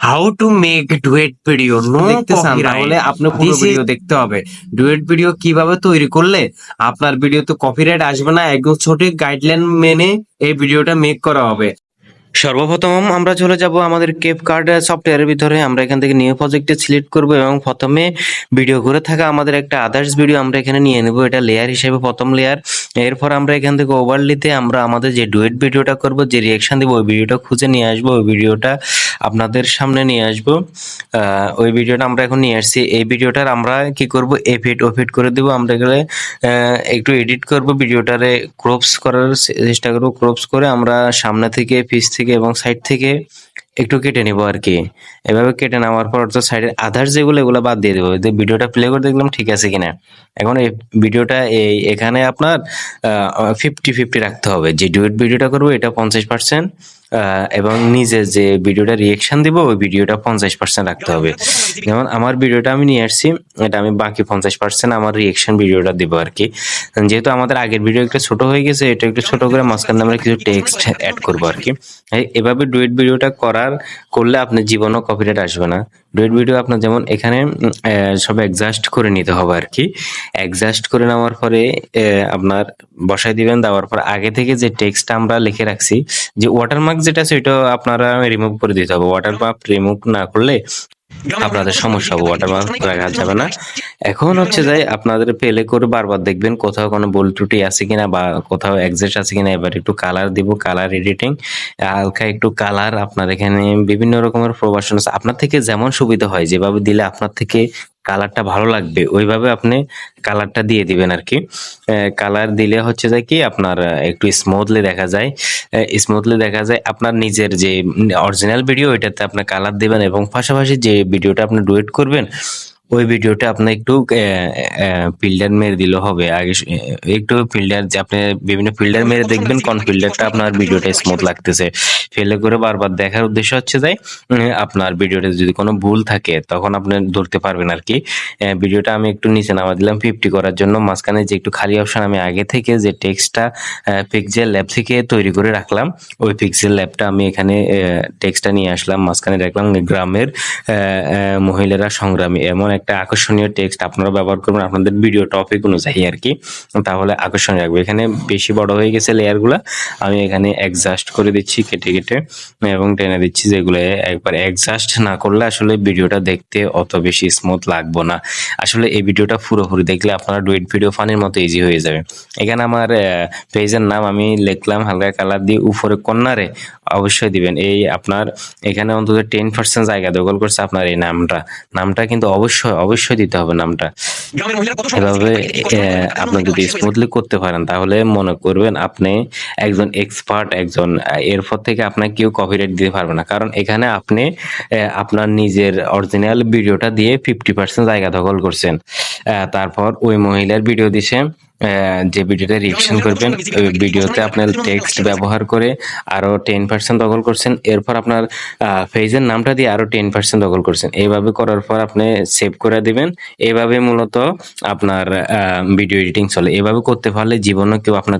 How to make duet video no দেখতে চান copyright. তাহলে আপনি পুরো This is ভিডিও দেখতে হবে। ডুয়েট ভিডিও কিভাবে তৈরি করলে আপনার ভিডিওতে কপিরাইট আসবে না, একদম সঠিক গাইডলাইন মেনে এই ভিডিওটা মেক করা হবে। সর্বপ্রথম আমরা চলে যাব আমাদের ক্যাপকাট সফটওয়্যারের ভিতরে। আমরা এখান থেকে নিউ প্রজেক্টে সিলেক্ট করব এবং প্রথমে ভিডিও করে থাকা আমাদের একটা আদার্স ভিডিও আমরা এখানে নিয়ে নেব, এটা লেয়ার হিসেবে প্রথম লেয়ার। এরপর আমরা এখান থেকে ওভারলিতে আমরা আমাদের যে ডুয়েট ভিডিওটা করব, যে রিয়াকশন দিব, ওই ভিডিওটা খুঁজে নিয়ে আসবো, ওই ভিডিওটা আপনাদের সামনে নিয়ে আসবো। ওই ভিডিওটা আমরা এখন নিয়ে আসছি। এই ভিডিওটার আমরা কি করব, এফেক্ট ওফেক্ট করে দেবো। আমরা এখানে একটু এডিট করব, ভিডিওটারে ক্রপস করার চেষ্টা করব। ক্রপস করে আমরা সামনে থেকে, পিছ থেকে এবং সাইড থেকে একটু কেটে নেবো আর কি। এভাবে কেটে নেওয়ার পর তো সাইডের আদার্স যেগুলো, এগুলো বাদ দিয়ে দেবো। ভিডিওটা প্লে করে দেখলাম ঠিক আছে কিনা। এখন এই ভিডিওটা এখানে আপনার 50-50 রাখতে হবে। যে ডুয়েট ভিডিওটা করবো এটা 50%, এবং নিজে যে ভিডিওটা রিয়েকশন দিব ওই ভিডিওটা 50% রাখতে হবে। যেমন আমার ভিডিওটা আমি নিয়ে আসছি, এটা আমি বাকি 50% আমার রিয়েকশন ভিডিওটা দিব আর কি। যেহেতু আমাদের আগের ভিডিও একটু ছোট হয়ে গেছে, এটা একটু ছোট করে মাঝখানে আমরা কিছু টেক্সট অ্যাড করবো আর কি। এভাবে ডুয়েট ভিডিওটা করলে আপনার জীবনও কপিরাইট আসবে না। ডুয়েট ভিডিও আপনার যেমন এখানে সব অ্যাডজাস্ট করে নিতে হবে আর কি। অ্যাডজাস্ট করে নেওয়ার পরে আপনার বসাই দিবেন। দেওয়ার পর আগে থেকে যে টেক্সটটা আমরা লিখে রাখছি, যে ওয়াটারমার্ক যেটা আছে ওইটা আপনারা রিমুভ করে দিতে হবে। ওয়াটারমার্ক রিমুভ না করলে আপনাদের সমস্যা হবে, ওয়াটারমার্ক রাখা যাবে না। এখন হচ্ছে যাই আপনাদের প্লে করে বারবার দেখবেন কোথাও কোনো ভুল ত্রুটি আছে কিনা বা কোথাও এক্সিস্ট আছে কিনা। এবার একটু কালার দিব, কালার এডিটিং, হালকা একটু কালার। আপনার এখানে বিভিন্ন রকমের প্রবাসন আছে, আপনার থেকে যেমন সুবিধা হয়, যেভাবে দিলে আপনার থেকে কালারটা ভালো লাগবে ওইভাবে আপনি কালারটা দিয়ে দিবেন আর কি। কালার দিলে হচ্ছে যায় কি আপনার একটু স্মুথলি দেখা যায়। আপনার নিজের যে অরিজিনাল ভিডিও ওইটাতে আপনি কালার দিবেন, এবং পাশাপাশি যে ভিডিওটা আপনি ডুয়েট করবেন ওই ভিডিওটা আপনি একটু ফিল্টার মেরে দিলে হবে। আগে একটু ফিল্টার, যে আপনি বিভিন্ন ফিল্টার মেরে দেখবেন কোন ফিল্টারটা আপনার ভিডিওটা স্মুথ লাগতেছে। ফেলে করে বারবার দেখার উদ্দেশ্য হচ্ছে যাই আপনার ভিডিওতে যদি কোনো ভুল থাকে তখন আপনি ধরতে পারবেন আর কি। ভিডিওটা আমি একটু নিচে নামা দিলাম 50 করার জন্য। মাঝখানে যে একটু খালি অপশন, আমি আগে থেকে যে টেক্সটটা পিক্সেল ল্যাব থেকে তৈরি করে রাখলাম, ওই পিক্সেল ল্যাবটা আমি এখানে টেক্সটটা নিয়ে আসলাম। মাঝখানে রাখলাম গ্রামের মহিলারা সংগ্রামী, এমন একটা আকর্ষণীয় টেক্সট আপনারা ব্যবহার করবেন আপনাদের ভিডিও টপিক অনুযায়ী আর কি, তাহলে আকর্ষণীয় রাখবে। এখানে বেশি বড় হয়ে গেছে লেয়ারগুলা, আমি এখানে অ্যাডজাস্ট করে দিচ্ছি কেটে কেটে এবং টেনে দিচ্ছি। যেগুলো একবার অ্যাডজাস্ট না করলে আসলে ভিডিওটা দেখতে অত বেশি স্মুথ লাগবে না। আসলে এই ভিডিওটা পুরোপুরি দেখলে আপনারা ডুয়েট ভিডিও ফানির মতো ইজি হয়ে যাবে। এখানে আমার পেজের নাম আমি লিখলাম হালকা কালার দিয়ে, উপরে কর্নারে অবশ্যই দিবেন। এই আপনার এখানে অন্তত 10% জায়গা দখল করছে আপনার এই নামটা কিন্তু অবশ্যই দিতে হবে নামটা। এভাবে আপনি যদি স্মুথলি করতে পারেন তাহলে মনে করবেন আপনি একজন এক্সপার্ট, একজন। এরপর থেকে আপনাকে কেউ কপিরাইট দিতে পারবে না, কারণ এখানে আপনি আপনার নিজের অরিজিনাল ভিডিওটা দিয়ে 50% জায়গা দখল করছেন। তারপর ওই মহিলার ভিডিও দিছে, যে ভিডিওতে রিঅ্যাকশন করবেন ওই ভিডিওতে আপনার টেক্সট ব্যবহার করে আরো 10% দখল করছেন। এরপর আপনার পেজের নামটা দিয়ে আরো 10% দখল করছেন। এইভাবে করার পর আপনি সেভ করে দিবেন। এইভাবে মূলত আপনার ভিডিও এডিটিং চলে। এভাবে করতে পারলে জীবনে কেউ আপনার